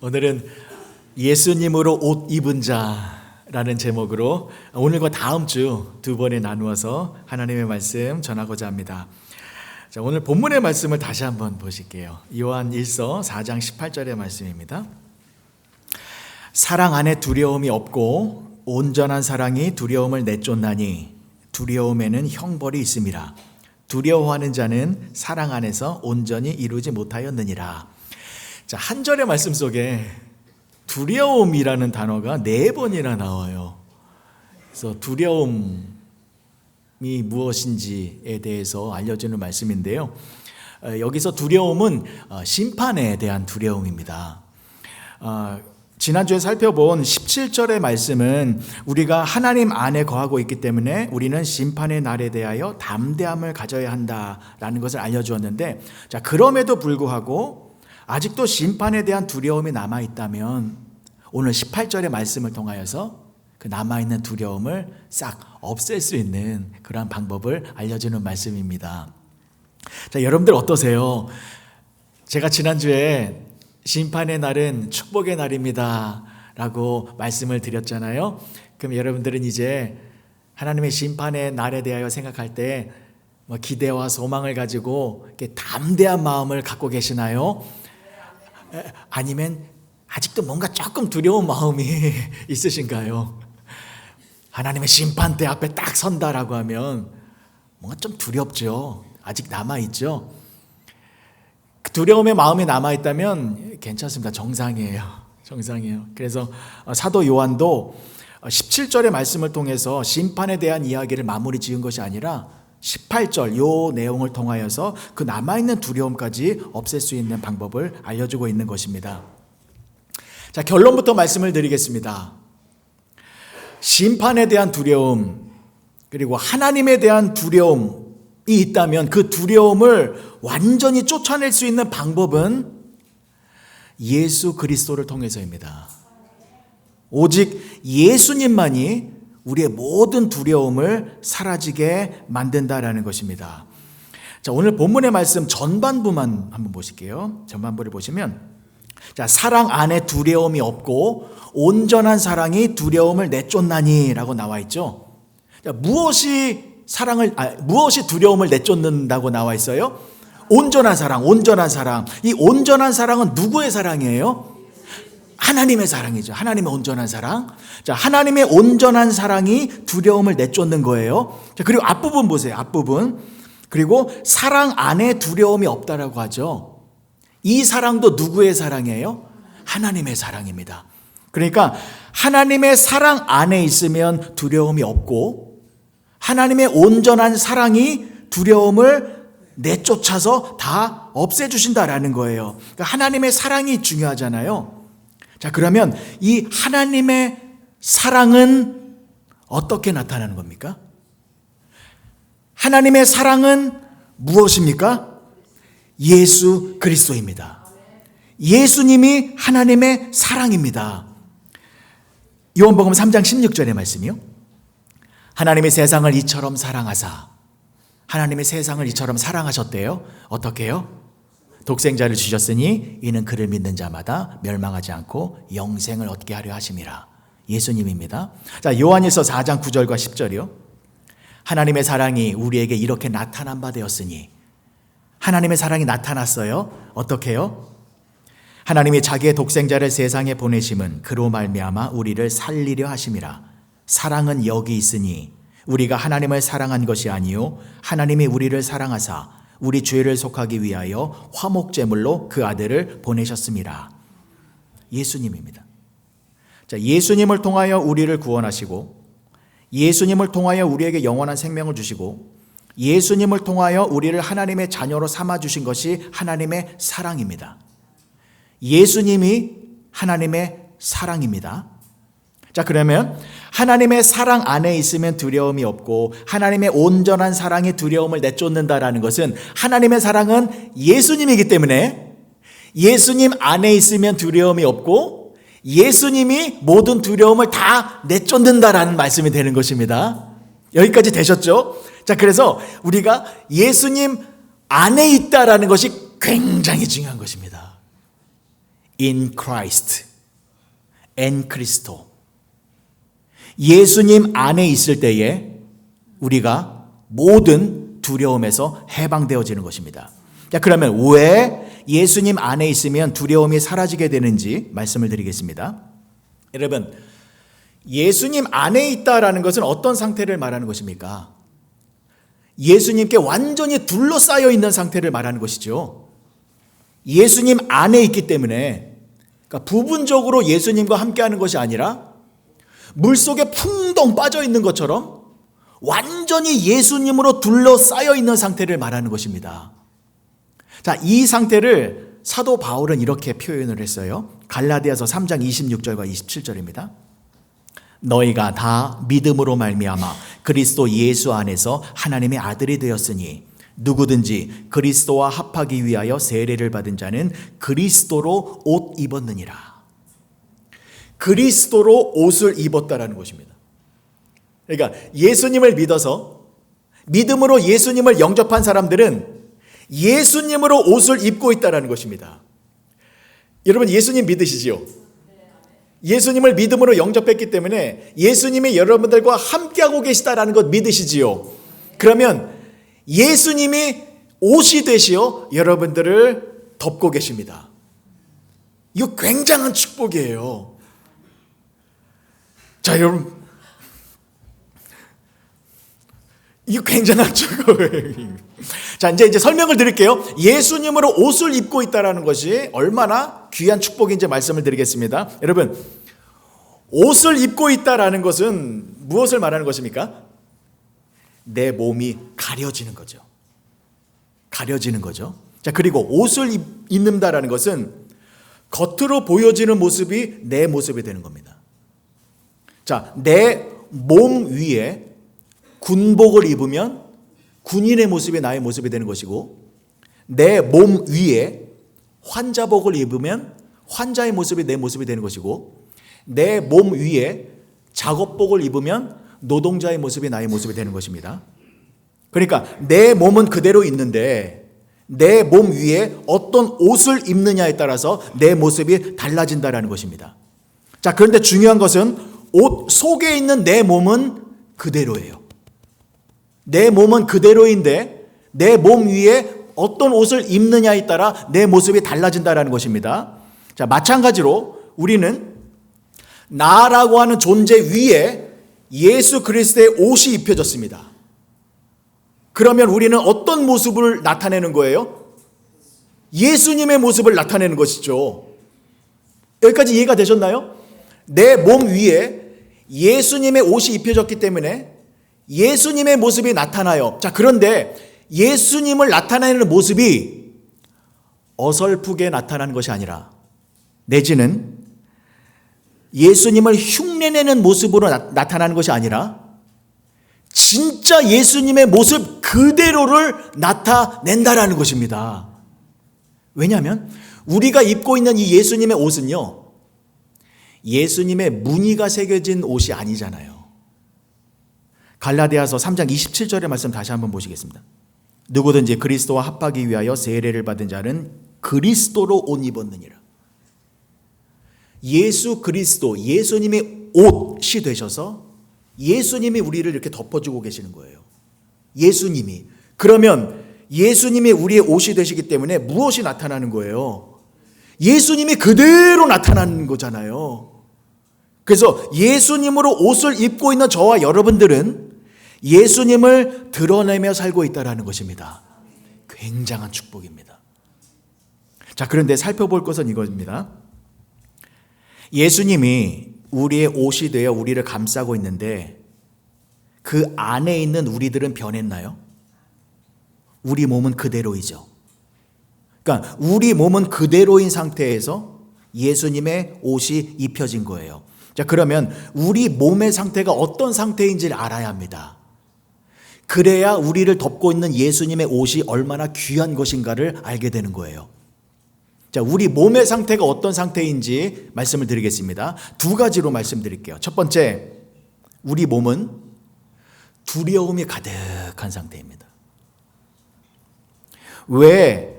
오늘은 예수님으로 옷 입은 자라는 제목으로 오늘과 다음 주 두 번에 나누어서 하나님의 말씀 전하고자 합니다. 자, 오늘 본문의 말씀을 다시 한번 보실게요. 요한 1서 4장 18절의 말씀입니다. 사랑 안에 두려움이 없고 온전한 사랑이 두려움을 내쫓나니 두려움에는 형벌이 있음이라. 두려워하는 자는 사랑 안에서 온전히 이루지 못하였느니라. 자, 한 절의 말씀 속에 두려움이라는 단어가 4번이나 나와요. 그래서 두려움이 무엇인지에 대해서 알려주는 말씀인데요. 여기서 두려움은 심판에 대한 두려움입니다. 지난주에 살펴본 17절의 말씀은 우리가 하나님 안에 거하고 있기 때문에 우리는 심판의 날에 대하여 담대함을 가져야 한다라는 것을 알려주었는데, 자, 그럼에도 불구하고 아직도 심판에 대한 두려움이 남아있다면 오늘 18절의 말씀을 통하여서 그 남아있는 두려움을 싹 없앨 수 있는 그러한 방법을 알려주는 말씀입니다. 자, 여러분들 어떠세요? 제가 지난주에 심판의 날은 축복의 날입니다 라고 말씀을 드렸잖아요. 그럼 여러분들은 이제 하나님의 심판의 날에 대하여 생각할 때 기대와 소망을 가지고 이렇게 담대한 마음을 갖고 계시나요? 아니면 아직도 뭔가 조금 두려운 마음이 있으신가요? 하나님의 심판대 앞에 딱 선다라고 하면 뭔가 좀 두렵죠. 아직 남아있죠. 두려움의 마음이 남아있다면 괜찮습니다. 정상이에요. 그래서 사도 요한도 17절의 말씀을 통해서 심판에 대한 이야기를 마무리 지은 것이 아니라 18절 요 내용을 통하여서 그 남아있는 두려움까지 없앨 수 있는 방법을 알려주고 있는 것입니다. 자, 결론부터 말씀을 드리겠습니다. 심판에 대한 두려움, 그리고 하나님에 대한 두려움이 있다면 그 두려움을 완전히 쫓아낼 수 있는 방법은 예수 그리스도를 통해서입니다. 오직 예수님만이 우리의 모든 두려움을 사라지게 만든다라는 것입니다. 자, 오늘 본문의 말씀 전반부만 한번 보실게요. 전반부를 보시면, 자, 사랑 안에 두려움이 없고 온전한 사랑이 두려움을 내쫓나니 라고 나와 있죠. 자, 무엇이 두려움을 내쫓는다고 나와 있어요? 온전한 사랑. 이 온전한 사랑은 누구의 사랑이에요? 하나님의 사랑이죠. 하나님의 온전한 사랑. 자, 하나님의 온전한 사랑이 두려움을 내쫓는 거예요. 자, 그리고 앞부분 보세요. 앞부분. 그리고 사랑 안에 두려움이 없다라고 하죠. 이 사랑도 누구의 사랑이에요? 하나님의 사랑입니다. 그러니까 하나님의 사랑 안에 있으면 두려움이 없고 하나님의 온전한 사랑이 두려움을 내쫓아서 다 없애주신다라는 거예요. 그러니까 하나님의 사랑이 중요하잖아요. 자, 그러면 이 하나님의 사랑은 어떻게 나타나는 겁니까? 하나님의 사랑은 무엇입니까? 예수 그리스도입니다. 예수님이 하나님의 사랑입니다. 요한복음 3장 16절의 말씀이요. 하나님이 세상을 이처럼 사랑하사, 하나님이 세상을 이처럼 사랑하셨대요. 어떻게 해요? 독생자를 주셨으니 이는 그를 믿는 자마다 멸망하지 않고 영생을 얻게 하려 하심이라. 예수님입니다. 자, 요한일서 4장 9절과 10절이요. 하나님의 사랑이 우리에게 이렇게 나타난 바 되었으니, 하나님의 사랑이 나타났어요. 어떻게 해요? 하나님이 자기의 독생자를 세상에 보내심은 그로 말미암아 우리를 살리려 하심이라. 사랑은 여기 있으니 우리가 하나님을 사랑한 것이 아니요 하나님이 우리를 사랑하사 우리 죄를 속하기 위하여 화목제물로 그 아들을 보내셨습니다. 예수님입니다. 자, 예수님을 통하여 우리를 구원하시고, 예수님을 통하여 우리에게 영원한 생명을 주시고, 예수님을 통하여 우리를 하나님의 자녀로 삼아주신 것이 하나님의 사랑입니다. 예수님이 하나님의 사랑입니다. 자, 그러면 하나님의 사랑 안에 있으면 두려움이 없고 하나님의 온전한 사랑이 두려움을 내쫓는다라는 것은 하나님의 사랑은 예수님이기 때문에 예수님 안에 있으면 두려움이 없고 예수님이 모든 두려움을 다 내쫓는다라는 말씀이 되는 것입니다. 여기까지 되셨죠? 자, 그래서 우리가 예수님 안에 있다라는 것이 굉장히 중요한 것입니다. in Christ, en Cristo. 예수님 안에 있을 때에 우리가 모든 두려움에서 해방되어지는 것입니다. 자, 그러면 왜 예수님 안에 있으면 두려움이 사라지게 되는지 말씀을 드리겠습니다. 여러분, 예수님 안에 있다라는 것은 어떤 상태를 말하는 것입니까? 예수님께 완전히 둘러싸여 있는 상태를 말하는 것이죠. 예수님 안에 있기 때문에, 그러니까 부분적으로 예수님과 함께하는 것이 아니라 물속에 풍덩 빠져 있는 것처럼 완전히 예수님으로 둘러싸여 있는 상태를 말하는 것입니다. 자, 이 상태를 사도 바울은 이렇게 표현을 했어요. 갈라디아서 3장 26절과 27절입니다. 너희가 다 믿음으로 말미암아 그리스도 예수 안에서 하나님의 아들이 되었으니 누구든지 그리스도와 합하기 위하여 세례를 받은 자는 그리스도로 옷 입었느니라. 그리스도로 옷을 입었다라는 것입니다. 그러니까 예수님을 믿어서 믿음으로 예수님을 영접한 사람들은 예수님으로 옷을 입고 있다라는 것입니다. 여러분, 예수님 믿으시지요? 예수님을 믿음으로 영접했기 때문에 예수님이 여러분들과 함께하고 계시다라는 것 믿으시지요? 그러면 예수님이 옷이 되시어 여러분들을 덮고 계십니다. 이거 굉장한 축복이에요. 자, 여러분, 이거 굉장한 축복이에요. 자, 이제 설명을 드릴게요. 예수님으로 옷을 입고 있다는 것이 얼마나 귀한 축복인지 말씀을 드리겠습니다. 여러분, 옷을 입고 있다는 것은 무엇을 말하는 것입니까? 내 몸이 가려지는 거죠. 가려지는 거죠. 자, 그리고 옷을 입는다라는 것은 겉으로 보여지는 모습이 내 모습이 되는 겁니다. 자, 내 몸 위에 군복을 입으면 군인의 모습이 나의 모습이 되는 것이고, 내 몸 위에 환자복을 입으면 환자의 모습이 내 모습이 되는 것이고, 내 몸 위에 작업복을 입으면 노동자의 모습이 나의 모습이 되는 것입니다. 그러니까 내 몸은 그대로 있는데 내 몸 위에 어떤 옷을 입느냐에 따라서 내 모습이 달라진다는 것입니다. 자, 그런데 중요한 것은 옷 속에 있는 내 몸은 그대로예요. 내 몸은 그대로인데 내 몸 위에 어떤 옷을 입느냐에 따라 내 모습이 달라진다는 것입니다. 자, 마찬가지로 우리는 나라고 하는 존재 위에 예수 그리스도의 옷이 입혀졌습니다. 그러면 우리는 어떤 모습을 나타내는 거예요? 예수님의 모습을 나타내는 것이죠. 여기까지 이해가 되셨나요? 내 몸 위에 예수님의 옷이 입혀졌기 때문에 예수님의 모습이 나타나요. 자, 그런데 예수님을 나타내는 모습이 어설프게 나타나는 것이 아니라, 내지는 예수님을 흉내내는 모습으로 나타나는 것이 아니라 진짜 예수님의 모습 그대로를 나타낸다라는 것입니다. 왜냐하면 우리가 입고 있는 이 예수님의 옷은요, 예수님의 무늬가 새겨진 옷이 아니잖아요. 갈라디아서 3장 27절의 말씀 다시 한번 보시겠습니다. 누구든지 그리스도와 합하기 위하여 세례를 받은 자는 그리스도로 옷 입었느니라. 예수 그리스도, 예수님의 옷이 되셔서 예수님이 우리를 이렇게 덮어주고 계시는 거예요. 예수님이. 그러면 예수님이 우리의 옷이 되시기 때문에 무엇이 나타나는 거예요? 예수님이 그대로 나타나는 거잖아요. 그래서 예수님으로 옷을 입고 있는 저와 여러분들은 예수님을 드러내며 살고 있다는 것입니다. 굉장한 축복입니다. 자, 그런데 살펴볼 것은 이것입니다. 예수님이 우리의 옷이 되어 우리를 감싸고 있는데 그 안에 있는 우리들은 변했나요? 우리 몸은 그대로이죠. 그러니까 우리 몸은 그대로인 상태에서 예수님의 옷이 입혀진 거예요. 자, 그러면 우리 몸의 상태가 어떤 상태인지를 알아야 합니다. 그래야 우리를 덮고 있는 예수님의 옷이 얼마나 귀한 것인가를 알게 되는 거예요. 자, 우리 몸의 상태가 어떤 상태인지 말씀을 드리겠습니다. 두 가지로 말씀드릴게요. 첫 번째, 우리 몸은 두려움이 가득한 상태입니다. 왜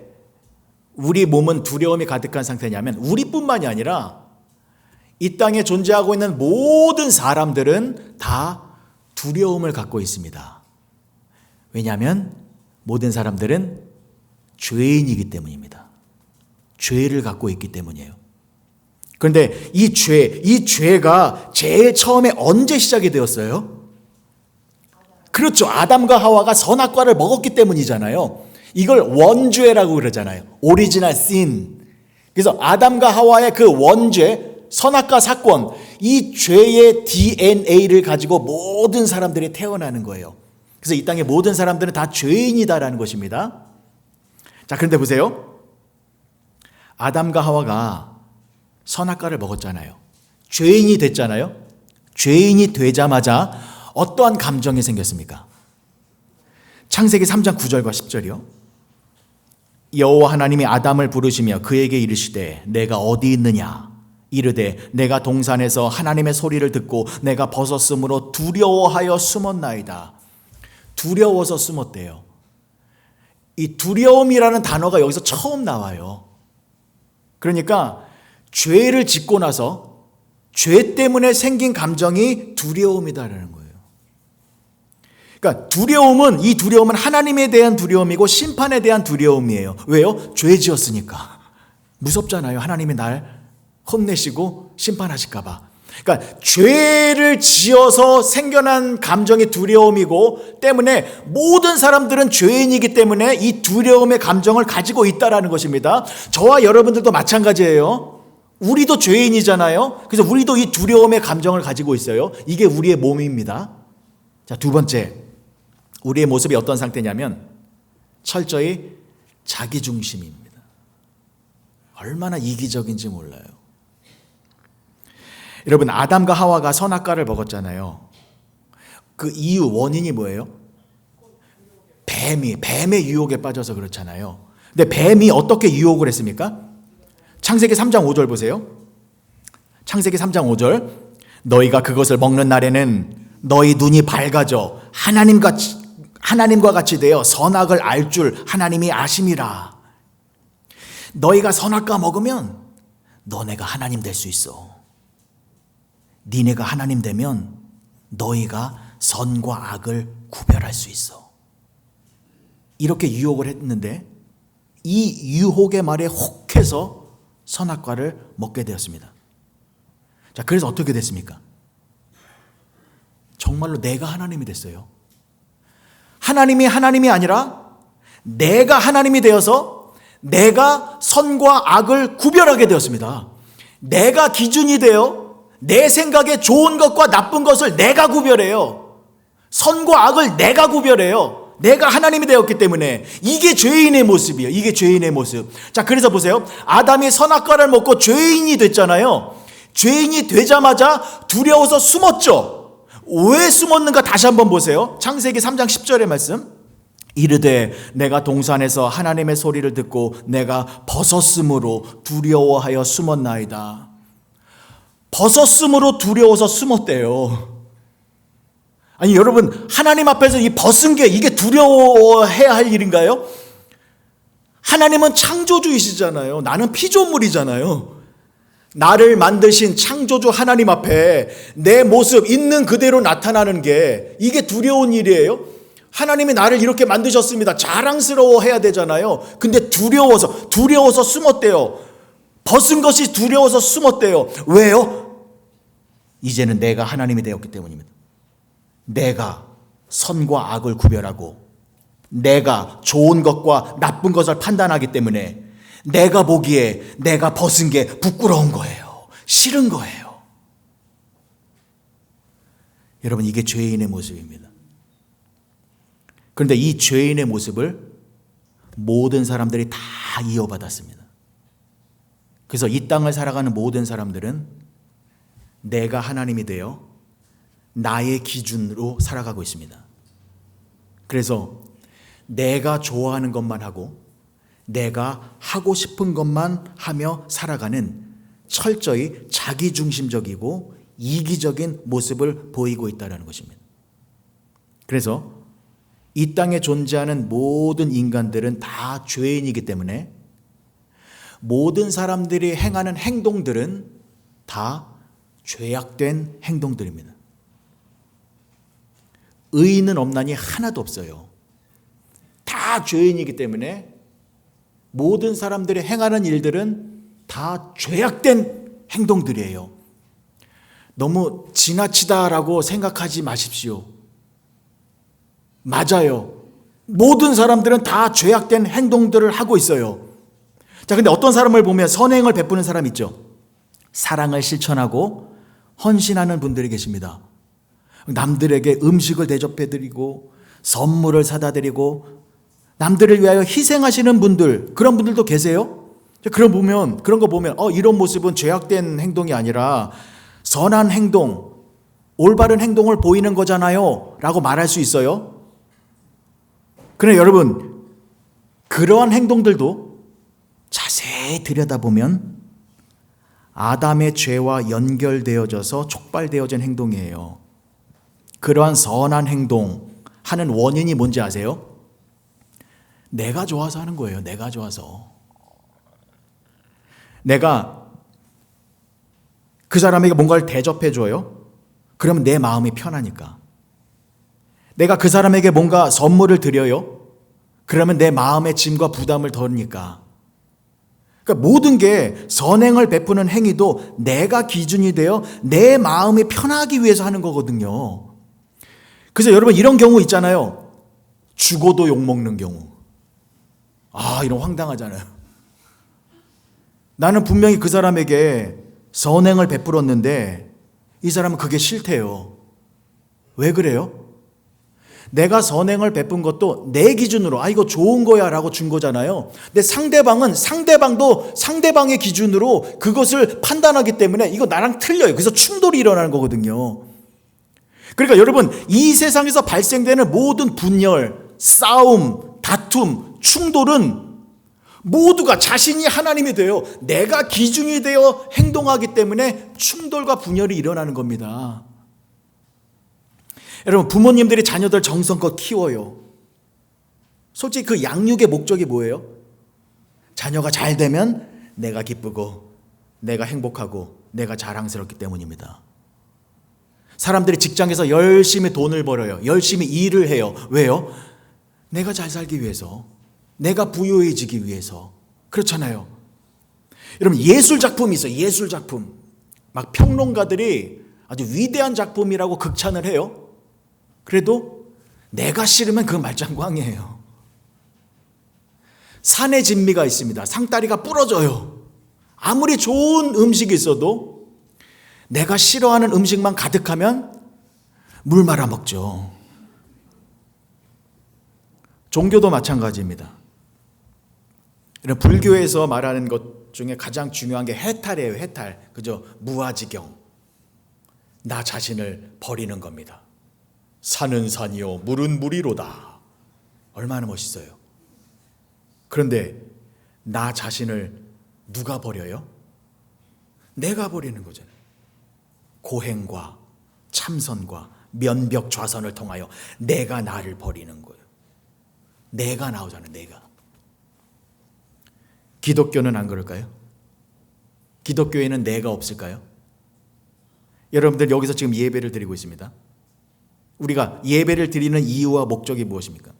우리 몸은 두려움이 가득한 상태냐면 우리뿐만이 아니라 이 땅에 존재하고 있는 모든 사람들은 다 두려움을 갖고 있습니다. 왜냐하면 모든 사람들은 죄인이기 때문입니다. 죄를 갖고 있기 때문이에요. 그런데 이 죄가 제일 처음에 언제 시작이 되었어요? 그렇죠. 아담과 하와가 선악과를 먹었기 때문이잖아요. 이걸 원죄라고 그러잖아요. 오리지널 신. 그래서 아담과 하와의 그 원죄, 선악과 사건, 이 죄의 DNA를 가지고 모든 사람들이 태어나는 거예요. 그래서 이 땅의 모든 사람들은 다 죄인이다라는 것입니다. 자, 그런데 보세요. 아담과 하와가 선악과를 먹었잖아요. 죄인이 됐잖아요. 죄인이 되자마자 어떠한 감정이 생겼습니까? 창세기 3장 9절과 10절이요. 여호와 하나님이 아담을 부르시며 그에게 이르시되 내가 어디 있느냐? 이르되 내가 동산에서 하나님의 소리를 듣고 내가 벗었으므로 두려워하여 숨었나이다. 두려워서 숨었대요. 이 두려움이라는 단어가 여기서 처음 나와요. 그러니까 죄를 짓고 나서 죄 때문에 생긴 감정이 두려움이다라는 거예요. 그러니까 이 두려움은 하나님에 대한 두려움이고 심판에 대한 두려움이에요. 왜요? 죄 지었으니까. 무섭잖아요. 하나님이 날 혼내시고 심판하실까 봐. 그러니까 죄를 지어서 생겨난 감정이 두려움이고 때문에 모든 사람들은 죄인이기 때문에 이 두려움의 감정을 가지고 있다라는 것입니다. 저와 여러분들도 마찬가지예요. 우리도 죄인이잖아요. 그래서 우리도 이 두려움의 감정을 가지고 있어요. 이게 우리의 몸입니다. 자, 두 번째, 우리의 모습이 어떤 상태냐면 철저히 자기중심입니다. 얼마나 이기적인지 몰라요. 여러분, 아담과 하와가 선악과를 먹었잖아요. 그 이유, 원인이 뭐예요? 뱀의 유혹에 빠져서 그렇잖아요. 근데 뱀이 어떻게 유혹을 했습니까? 창세기 3장 5절 보세요. 창세기 3장 5절. 너희가 그것을 먹는 날에는 너희 눈이 밝아져 하나님과 같이 되어 선악을 알 줄 하나님이 아심이라. 너희가 선악과 먹으면 너네가 하나님 될 수 있어. 니네가 하나님 되면 너희가 선과 악을 구별할 수 있어. 이렇게 유혹을 했는데 이 유혹의 말에 혹해서 선악과를 먹게 되었습니다. 자, 그래서 어떻게 됐습니까? 정말로 내가 하나님이 됐어요. 하나님이 아니라 내가 하나님이 되어서 내가 선과 악을 구별하게 되었습니다. 내가 기준이 되어 내 생각에 좋은 것과 나쁜 것을 내가 구별해요. 선과 악을 내가 구별해요. 내가 하나님이 되었기 때문에. 이게 죄인의 모습이에요. 이게 죄인의 모습. 자, 그래서 보세요. 아담이 선악과를 먹고 죄인이 됐잖아요. 죄인이 되자마자 두려워서 숨었죠. 왜 숨었는가 다시 한번 보세요. 창세기 3장 10절의 말씀. 이르되 내가 동산에서 하나님의 소리를 듣고 내가 벗었으므로 두려워하여 숨었나이다. 벗었으므로 두려워서 숨었대요. 아니, 여러분, 하나님 앞에서 이 벗은 게 이게 두려워해야 할 일인가요? 하나님은 창조주이시잖아요. 나는 피조물이잖아요. 나를 만드신 창조주 하나님 앞에 내 모습 있는 그대로 나타나는 게 이게 두려운 일이에요? 하나님이 나를 이렇게 만드셨습니다. 자랑스러워 해야 되잖아요. 근데 두려워서 숨었대요. 벗은 것이 두려워서 숨었대요. 왜요? 이제는 내가 하나님이 되었기 때문입니다. 내가 선과 악을 구별하고 내가 좋은 것과 나쁜 것을 판단하기 때문에 내가 보기에 내가 벗은 게 부끄러운 거예요. 싫은 거예요. 여러분, 이게 죄인의 모습입니다. 그런데 이 죄인의 모습을 모든 사람들이 다 이어받았습니다. 그래서 이 땅을 살아가는 모든 사람들은 내가 하나님이 되어 나의 기준으로 살아가고 있습니다. 그래서 내가 좋아하는 것만 하고 내가 하고 싶은 것만 하며 살아가는 철저히 자기중심적이고 이기적인 모습을 보이고 있다는 것입니다. 그래서 이 땅에 존재하는 모든 인간들은 다 죄인이기 때문에 모든 사람들이 행하는 행동들은 다 죄악된 행동들입니다. 의인은 없나니 하나도 없어요. 다 죄인이기 때문에 모든 사람들이 행하는 일들은 다 죄악된 행동들이에요. 너무 지나치다라고 생각하지 마십시오. 맞아요. 모든 사람들은 다 죄악된 행동들을 하고 있어요. 자, 근데 어떤 사람을 보면 선행을 베푸는 사람 있죠. 사랑을 실천하고 헌신하는 분들이 계십니다. 남들에게 음식을 대접해드리고 선물을 사다 드리고 남들을 위하여 희생하시는 분들, 그런 분들도 계세요. 그런 거 보면 이런 모습은 죄악된 행동이 아니라 선한 행동, 올바른 행동을 보이는 거잖아요 라고 말할 수 있어요. 그러나 여러분, 그러한 행동들도 자세히 들여다보면 아담의 죄와 연결되어져서 촉발되어진 행동이에요. 그러한 선한 행동 하는 원인이 뭔지 아세요? 내가 좋아서 하는 거예요. 내가 좋아서. 내가 그 사람에게 뭔가를 대접해 줘요. 그러면 내 마음이 편하니까. 내가 그 사람에게 뭔가 선물을 드려요. 그러면 내 마음의 짐과 부담을 덜으니까. 그러니까 모든 게 선행을 베푸는 행위도 내가 기준이 되어 내 마음이 편하기 위해서 하는 거거든요. 그래서 여러분, 이런 경우 있잖아요. 죽어도 욕먹는 경우. 이런 황당하잖아요. 나는 분명히 그 사람에게 선행을 베풀었는데 이 사람은 그게 싫대요. 왜 그래요? 내가 선행을 베푼 것도 내 기준으로 이거 좋은 거야 라고 준 거잖아요. 근데 상대방은 상대방도 상대방의 기준으로 그것을 판단하기 때문에 이거 나랑 틀려요. 그래서 충돌이 일어나는 거거든요. 그러니까 여러분, 이 세상에서 발생되는 모든 분열, 싸움, 다툼, 충돌은 모두가 자신이 하나님이 되어 내가 기준이 되어 행동하기 때문에 충돌과 분열이 일어나는 겁니다. 여러분, 부모님들이 자녀들 정성껏 키워요. 솔직히 그 양육의 목적이 뭐예요? 자녀가 잘 되면 내가 기쁘고 내가 행복하고 내가 자랑스럽기 때문입니다. 사람들이 직장에서 열심히 돈을 벌어요. 열심히 일을 해요. 왜요? 내가 잘 살기 위해서, 내가 부유해지기 위해서. 그렇잖아요. 여러분, 예술 작품이 있어요. 예술 작품. 막 평론가들이 아주 위대한 작품이라고 극찬을 해요. 그래도 내가 싫으면 그건 말짱광이에요. 산의 진미가 있습니다. 상다리가 부러져요. 아무리 좋은 음식이 있어도 내가 싫어하는 음식만 가득하면 물 말아 먹죠. 종교도 마찬가지입니다. 불교에서 말하는 것 중에 가장 중요한 게 해탈이에요. 해탈. 그죠? 무아지경. 나 자신을 버리는 겁니다. 산은 산이요 물은 물이로다. 얼마나 멋있어요. 그런데 나 자신을 누가 버려요? 내가 버리는 거잖아요. 고행과 참선과 면벽 좌선을 통하여 내가 나를 버리는 거예요. 내가 나오잖아요. 내가. 기독교는 안 그럴까요? 기독교에는 내가 없을까요? 여러분들 여기서 지금 예배를 드리고 있습니다. 우리가 예배를 드리는 이유와 목적이 무엇입니까?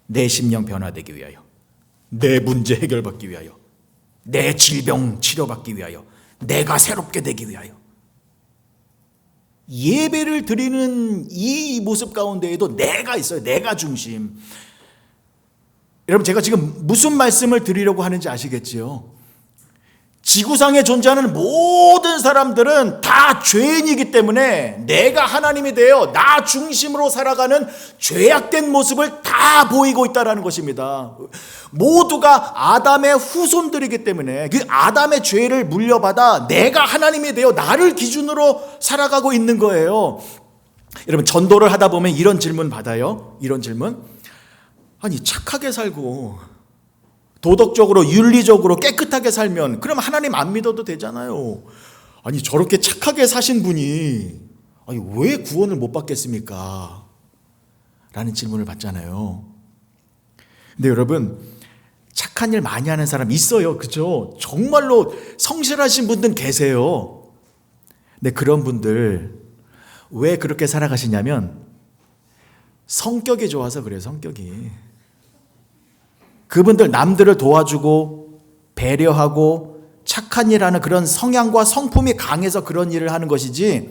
내 심령 변화되기 위하여, 내 문제 해결받기 위하여, 내 질병 치료받기 위하여, 내가 새롭게 되기 위하여. 예배를 드리는 이 모습 가운데에도 내가 있어요. 내가 중심. 여러분, 제가 지금 무슨 말씀을 드리려고 하는지 아시겠지요? 지구상에 존재하는 모든 사람들은 다 죄인이기 때문에 내가 하나님이 되어 나 중심으로 살아가는 죄악된 모습을 다 보이고 있다는 것입니다. 모두가 아담의 후손들이기 때문에 그 아담의 죄를 물려받아 내가 하나님이 되어 나를 기준으로 살아가고 있는 거예요. 여러분, 전도를 하다 보면 이런 질문 받아요. 이런 질문. 아니, 착하게 살고 도덕적으로 윤리적으로 깨끗하게 살면 그럼 하나님 안 믿어도 되잖아요. 아니, 저렇게 착하게 사신 분이 왜 구원을 못 받겠습니까? 라는 질문을 받잖아요. 근데 여러분, 착한 일 많이 하는 사람 있어요. 그죠? 정말로 성실하신 분들 계세요. 근데 그런 분들 왜 그렇게 살아가시냐면 성격이 좋아서 그래요. 성격이. 그분들 남들을 도와주고 배려하고 착한 일 하는 그런 성향과 성품이 강해서 그런 일을 하는 것이지,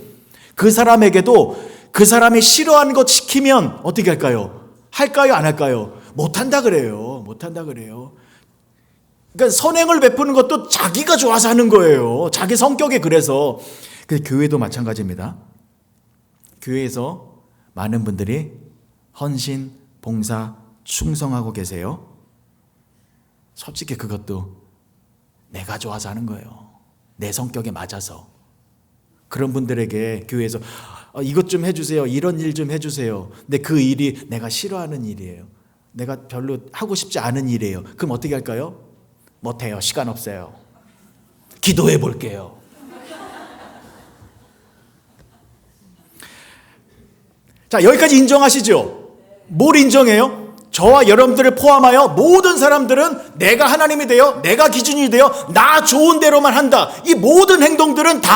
그 사람에게도 그 사람이 싫어하는 것 시키면 어떻게 할까요? 할까요? 안 할까요? 못한다 그래요. 못한다 그래요. 그러니까 선행을 베푸는 것도 자기가 좋아서 하는 거예요. 자기 성격이 그래서. 교회도 마찬가지입니다. 교회에서 많은 분들이 헌신, 봉사, 충성하고 계세요. 솔직히 그것도 내가 좋아서 하는 거예요. 내 성격에 맞아서. 그런 분들에게 교회에서 이것 좀 해주세요. 이런 일 좀 해주세요. 근데 그 일이 내가 싫어하는 일이에요. 내가 별로 하고 싶지 않은 일이에요. 그럼 어떻게 할까요? 못해요. 시간 없어요. 기도해 볼게요. 자, 여기까지 인정하시죠? 뭘 인정해요? 저와 여러분들을 포함하여 모든 사람들은 내가 하나님이 되어 내가 기준이 되어 나 좋은 대로만 한다. 이 모든 행동들은 다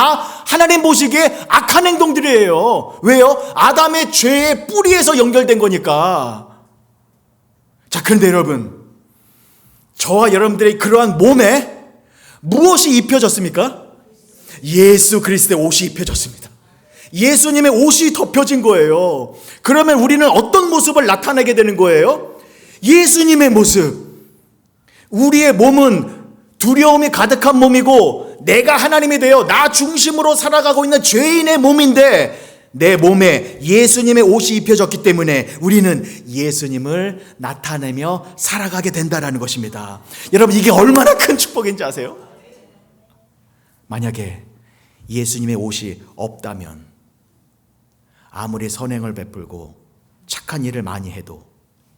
하나님 보시기에 악한 행동들이에요. 왜요? 아담의 죄의 뿌리에서 연결된 거니까. 자, 그런데 여러분, 저와 여러분들의 그러한 몸에 무엇이 입혀졌습니까? 예수 그리스도의 옷이 입혀졌습니다. 예수님의 옷이 덮여진 거예요. 그러면 우리는 어떤 모습을 나타내게 되는 거예요? 예수님의 모습. 우리의 몸은 두려움이 가득한 몸이고 내가 하나님이 되어 나 중심으로 살아가고 있는 죄인의 몸인데, 내 몸에 예수님의 옷이 입혀졌기 때문에 우리는 예수님을 나타내며 살아가게 된다는 것입니다. 여러분, 이게 얼마나 큰 축복인지 아세요? 만약에 예수님의 옷이 없다면 아무리 선행을 베풀고 착한 일을 많이 해도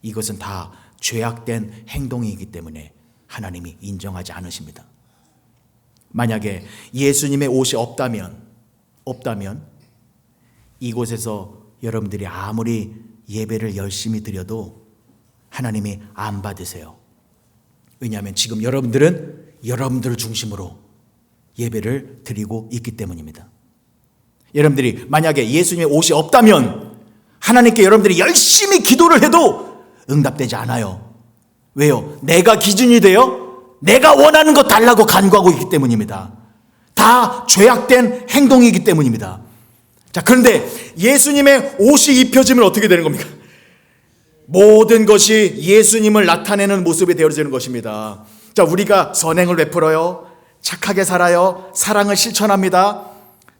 이것은 다 죄악된 행동이기 때문에 하나님이 인정하지 않으십니다. 만약에 예수님의 옷이 없다면 이곳에서 여러분들이 아무리 예배를 열심히 드려도 하나님이 안 받으세요. 왜냐하면 지금 여러분들은 여러분들을 중심으로 예배를 드리고 있기 때문입니다. 여러분들이 만약에 예수님의 옷이 없다면 하나님께 여러분들이 열심히 기도를 해도 응답되지 않아요. 왜요? 내가 기준이 되어 내가 원하는 것 달라고 간구하고 있기 때문입니다. 다 죄악된 행동이기 때문입니다. 자, 그런데 예수님의 옷이 입혀지면 어떻게 되는 겁니까? 모든 것이 예수님을 나타내는 모습이 되어지는 것입니다. 자, 우리가 선행을 베풀어요. 착하게 살아요. 사랑을 실천합니다.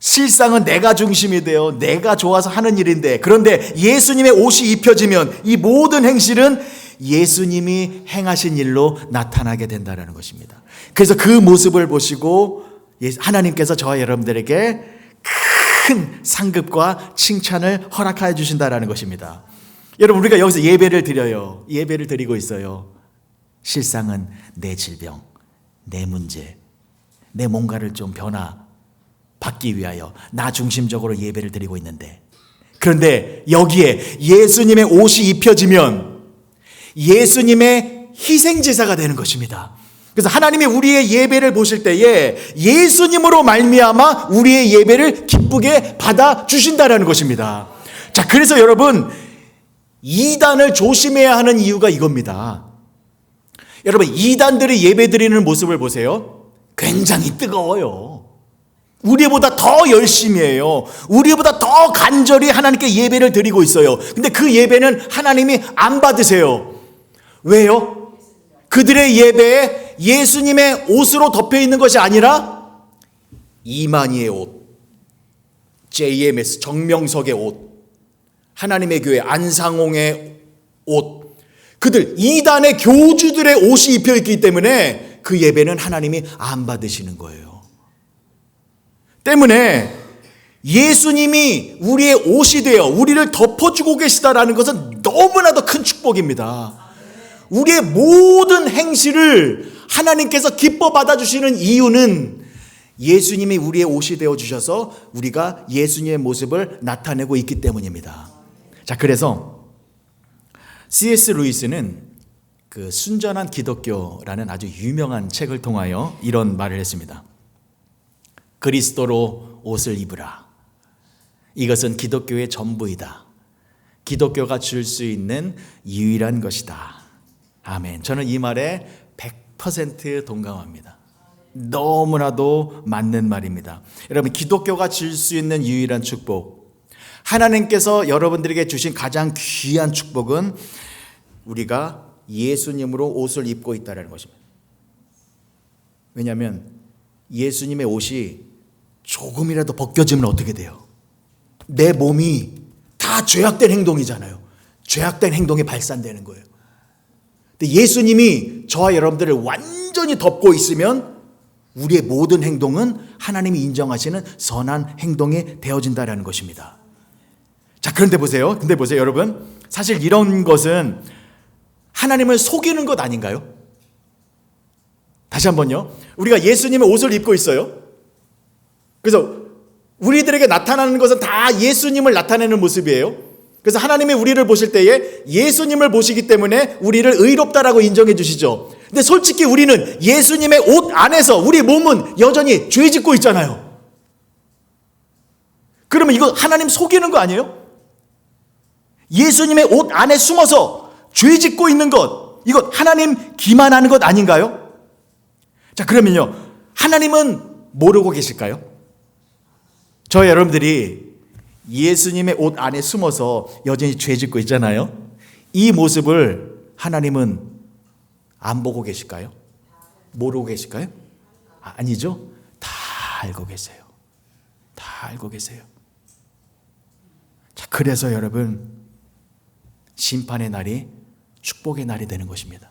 실상은 내가 중심이 되어 내가 좋아서 하는 일인데, 그런데 예수님의 옷이 입혀지면 이 모든 행실은 예수님이 행하신 일로 나타나게 된다는 것입니다. 그래서 그 모습을 보시고 하나님께서 저와 여러분들에게 큰 상급과 칭찬을 허락하여 주신다는 것입니다. 여러분, 우리가 여기서 예배를 드려요. 예배를 드리고 있어요. 실상은 내 질병, 내 문제, 내 뭔가를 좀 받기 위하여 나 중심적으로 예배를 드리고 있는데, 그런데 여기에 예수님의 옷이 입혀지면 예수님의 희생제사가 되는 것입니다. 그래서 하나님이 우리의 예배를 보실 때에 예수님으로 말미암아 우리의 예배를 기쁘게 받아주신다는 것입니다. 자, 그래서 여러분, 이단을 조심해야 하는 이유가 이겁니다. 여러분, 이단들이 예배드리는 모습을 보세요. 굉장히 뜨거워요. 우리보다 더 열심히 해요. 우리보다 더 간절히 하나님께 예배를 드리고 있어요. 근데 그 예배는 하나님이 안 받으세요. 왜요? 그들의 예배에 예수님의 옷으로 덮여 있는 것이 아니라 이만희의 옷, JMS 정명석의 옷, 하나님의 교회 안상홍의 옷, 그들 이단의 교주들의 옷이 입혀 있기 때문에 그 예배는 하나님이 안 받으시는 거예요. 때문에 예수님이 우리의 옷이 되어 우리를 덮어주고 계시다라는 것은 너무나도 큰 축복입니다. 우리의 모든 행실을 하나님께서 기뻐 받아주시는 이유는 예수님이 우리의 옷이 되어주셔서 우리가 예수님의 모습을 나타내고 있기 때문입니다. 자, 그래서 C.S. 루이스는 그 순전한 기독교라는 아주 유명한 책을 통하여 이런 말을 했습니다. 그리스도로 옷을 입으라. 이것은 기독교의 전부이다. 기독교가 줄 수 있는 유일한 것이다. 아멘. 저는 이 말에 100% 동감합니다. 너무나도 맞는 말입니다. 여러분, 기독교가 줄 수 있는 유일한 축복, 하나님께서 여러분들에게 주신 가장 귀한 축복은 우리가 예수님으로 옷을 입고 있다는 것입니다. 왜냐하면 예수님의 옷이 조금이라도 벗겨지면 어떻게 돼요? 내 몸이 다 죄악된 행동이잖아요. 죄악된 행동이 발산되는 거예요. 근데 예수님이 저와 여러분들을 완전히 덮고 있으면 우리의 모든 행동은 하나님이 인정하시는 선한 행동이 되어진다는 것입니다. 자, 그런데 보세요. 여러분. 사실 이런 것은 하나님을 속이는 것 아닌가요? 다시 한번요. 우리가 예수님의 옷을 입고 있어요. 그래서 우리들에게 나타나는 것은 다 예수님을 나타내는 모습이에요. 그래서 하나님이 우리를 보실 때에 예수님을 보시기 때문에 우리를 의롭다라고 인정해 주시죠. 근데 솔직히 우리는 예수님의 옷 안에서 우리 몸은 여전히 죄 짓고 있잖아요. 그러면 이거 하나님 속이는 거 아니에요? 예수님의 옷 안에 숨어서 죄 짓고 있는 것, 이거 하나님 기만하는 것 아닌가요? 자, 그러면요, 하나님은 모르고 계실까요? 저 여러분들이 예수님의 옷 안에 숨어서 여전히 죄 짓고 있잖아요. 이 모습을 하나님은 안 보고 계실까요? 모르고 계실까요? 아니죠. 다 알고 계세요. 다 알고 계세요. 자, 그래서 여러분, 심판의 날이 축복의 날이 되는 것입니다.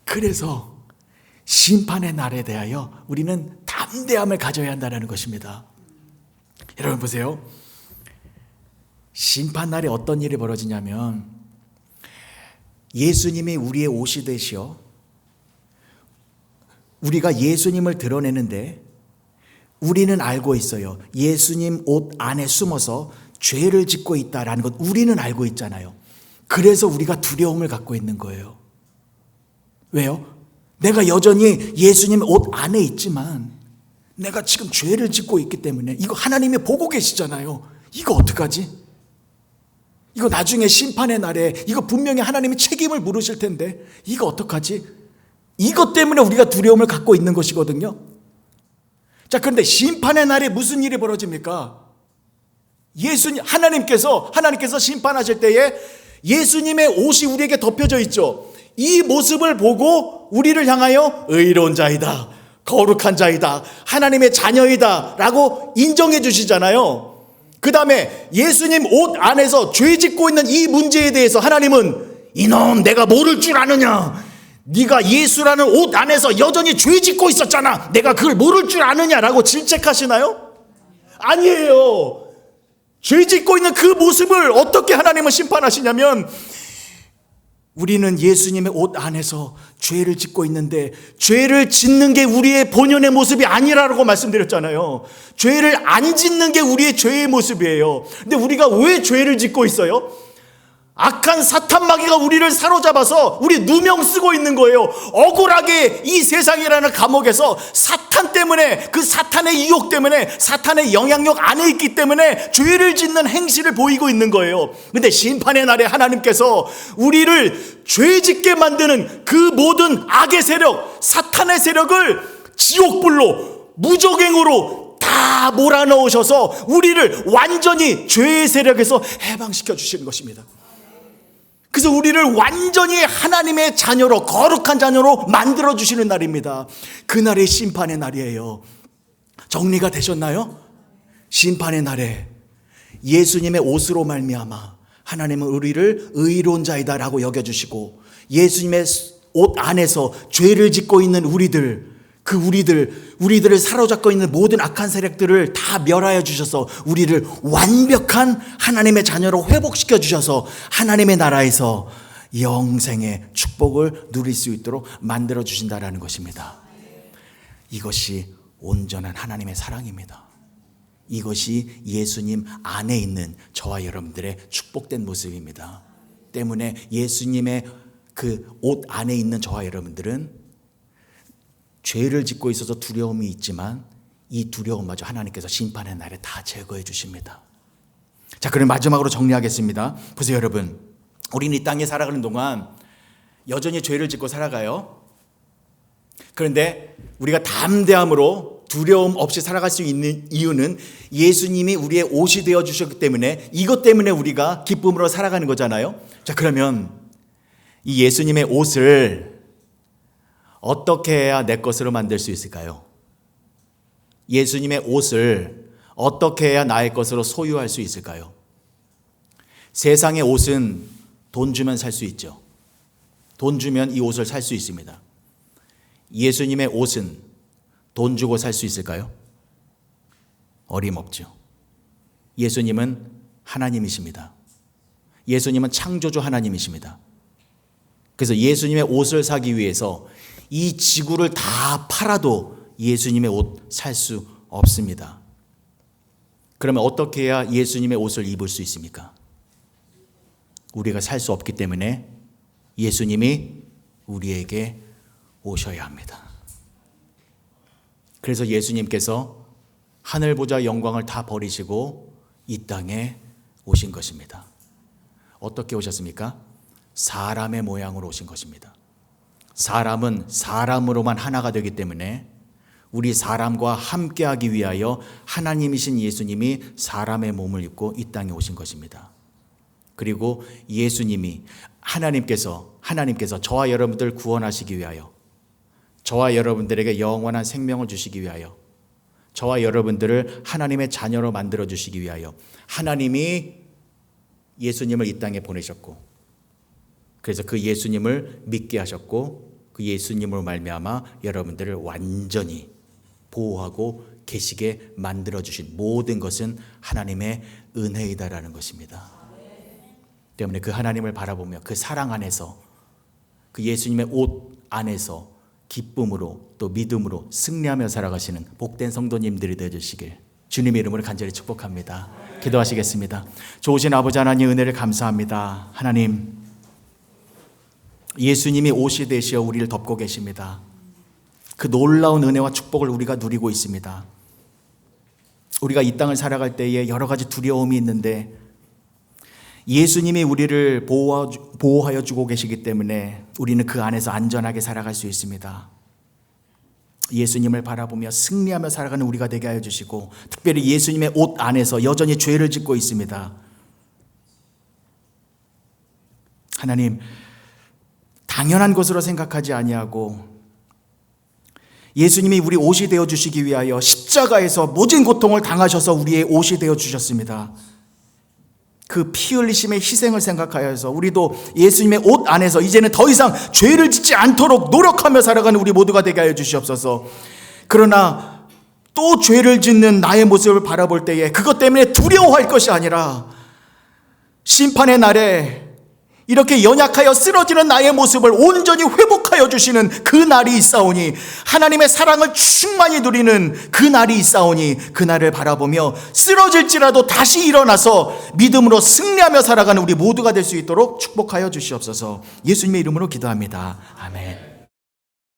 그래서 심판의 날에 대하여 우리는 담대함을 가져야 한다는 것입니다. 여러분 보세요. 심판 날에 어떤 일이 벌어지냐면 예수님이 우리의 옷이 되시어 우리가 예수님을 드러내는데 우리는 알고 있어요. 예수님 옷 안에 숨어서 죄를 짓고 있다라는 것 우리는 알고 있잖아요. 그래서 우리가 두려움을 갖고 있는 거예요. 왜요? 내가 여전히 예수님 옷 안에 있지만 내가 지금 죄를 짓고 있기 때문에 이거 하나님이 보고 계시잖아요. 이거 어떡하지? 이거 나중에 심판의 날에 이거 분명히 하나님이 책임을 물으실 텐데 이거 어떡하지? 이것 때문에 우리가 두려움을 갖고 있는 것이거든요. 자, 그런데 심판의 날에 무슨 일이 벌어집니까? 하나님께서 심판하실 때에 예수님의 옷이 우리에게 덮여져 있죠. 이 모습을 보고 우리를 향하여 의로운 자이다, 거룩한 자이다, 하나님의 자녀이다 라고 인정해 주시잖아요. 그 다음에 예수님 옷 안에서 죄 짓고 있는 이 문제에 대해서 하나님은 이놈 내가 모를 줄 아느냐, 네가 예수라는 옷 안에서 여전히 죄 짓고 있었잖아, 내가 그걸 모를 줄 아느냐라고 질책하시나요? 아니에요. 죄 짓고 있는 그 모습을 어떻게 하나님은 심판하시냐면 우리는 예수님의 옷 안에서 죄를 짓고 있는데 죄를 짓는 게 우리의 본연의 모습이 아니라고 말씀드렸잖아요. 죄를 안 짓는 게 우리의 죄의 모습이에요. 근데 우리가 왜 죄를 짓고 있어요? 악한 사탄 마귀가 우리를 사로잡아서 우리 누명 쓰고 있는 거예요. 억울하게 이 세상이라는 감옥에서 사탄 때문에, 그 사탄의 유혹 때문에, 사탄의 영향력 안에 있기 때문에 죄를 짓는 행실을 보이고 있는 거예요. 근데 심판의 날에 하나님께서 우리를 죄 짓게 만드는 그 모든 악의 세력, 사탄의 세력을 지옥불로, 무적행으로 다 몰아넣으셔서 우리를 완전히 죄의 세력에서 해방시켜 주시는 것입니다. 그래서 우리를 완전히 하나님의 자녀로, 거룩한 자녀로 만들어주시는 날입니다. 그날이 심판의 날이에요. 정리가 되셨나요? 심판의 날에 예수님의 옷으로 말미암아 하나님은 우리를 의로운 자이다 라고 여겨주시고, 예수님의 옷 안에서 죄를 짓고 있는 우리들을 사로잡고 있는 모든 악한 세력들을 다 멸하여 주셔서 우리를 완벽한 하나님의 자녀로 회복시켜 주셔서 하나님의 나라에서 영생의 축복을 누릴 수 있도록 만들어 주신다라는 것입니다. 이것이 온전한 하나님의 사랑입니다. 이것이 예수님 안에 있는 저와 여러분들의 축복된 모습입니다. 때문에 예수님의 그 옷 안에 있는 저와 여러분들은 죄를 짓고 있어서 두려움이 있지만 이 두려움마저 하나님께서 심판의 날에 다 제거해 주십니다. 자, 그럼 마지막으로 정리하겠습니다. 보세요, 여러분. 우리는 이 땅에 살아가는 동안 여전히 죄를 짓고 살아가요. 그런데 우리가 담대함으로 두려움 없이 살아갈 수 있는 이유는 예수님이 우리의 옷이 되어 주셨기 때문에, 이것 때문에 우리가 기쁨으로 살아가는 거잖아요. 자, 그러면 이 예수님의 옷을 어떻게 해야 내 것으로 만들 수 있을까요? 예수님의 옷을 어떻게 해야 나의 것으로 소유할 수 있을까요? 세상의 옷은 돈 주면 살 수 있죠. 돈 주면 이 옷을 살 수 있습니다. 예수님의 옷은 돈 주고 살 수 있을까요? 어림없죠. 예수님은 하나님이십니다. 예수님은 창조주 하나님이십니다. 그래서 예수님의 옷을 사기 위해서 이 지구를 다 팔아도 예수님의 옷 살 수 없습니다. 그러면 어떻게 해야 예수님의 옷을 입을 수 있습니까? 우리가 살 수 없기 때문에 예수님이 우리에게 오셔야 합니다. 그래서 예수님께서 하늘보좌 영광을 다 버리시고 이 땅에 오신 것입니다. 어떻게 오셨습니까? 사람의 모양으로 오신 것입니다. 사람은 사람으로만 하나가 되기 때문에 우리 사람과 함께하기 위하여 하나님이신 예수님이 사람의 몸을 입고 이 땅에 오신 것입니다. 그리고 예수님이 하나님께서 저와 여러분들 구원하시기 위하여, 저와 여러분들에게 영원한 생명을 주시기 위하여, 저와 여러분들을 하나님의 자녀로 만들어 주시기 위하여 하나님이 예수님을 이 땅에 보내셨고, 그래서 그 예수님을 믿게 하셨고, 그 예수님으로 말미암아 여러분들을 완전히 보호하고 계시게 만들어 주신 모든 것은 하나님의 은혜이다라는 것입니다. 때문에 그 하나님을 바라보며 그 사랑 안에서, 그 예수님의 옷 안에서 기쁨으로 또 믿음으로 승리하며 살아가시는 복된 성도님들이 되어주시길 주님의 이름으로 간절히 축복합니다. 기도하시겠습니다. 좋으신 아버지 하나님, 은혜를 감사합니다. 하나님, 예수님이 옷이 되시어 우리를 덮고 계십니다. 그 놀라운 은혜와 축복을 우리가 누리고 있습니다. 우리가 이 땅을 살아갈 때에 여러 가지 두려움이 있는데 예수님이 우리를 보호하여 주고 계시기 때문에 우리는 그 안에서 안전하게 살아갈 수 있습니다. 예수님을 바라보며 승리하며 살아가는 우리가 되게 하여 주시고, 특별히 예수님의 옷 안에서 여전히 죄를 짓고 있습니다. 하나님, 당연한 것으로 생각하지 아니하고 예수님이 우리 옷이 되어 주시기 위하여 십자가에서 모진 고통을 당하셔서 우리의 옷이 되어 주셨습니다. 그 피 흘리심의 희생을 생각하여서 우리도 예수님의 옷 안에서 이제는 더 이상 죄를 짓지 않도록 노력하며 살아가는 우리 모두가 되게 하여 주시옵소서. 그러나 또 죄를 짓는 나의 모습을 바라볼 때에 그것 때문에 두려워할 것이 아니라 심판의 날에 이렇게 연약하여 쓰러지는 나의 모습을 온전히 회복하여 주시는 그 날이 있사오니, 하나님의 사랑을 충만히 누리는 그 날이 있사오니, 그 날을 바라보며 쓰러질지라도 다시 일어나서 믿음으로 승리하며 살아가는 우리 모두가 될 수 있도록 축복하여 주시옵소서. 예수님의 이름으로 기도합니다. 아멘.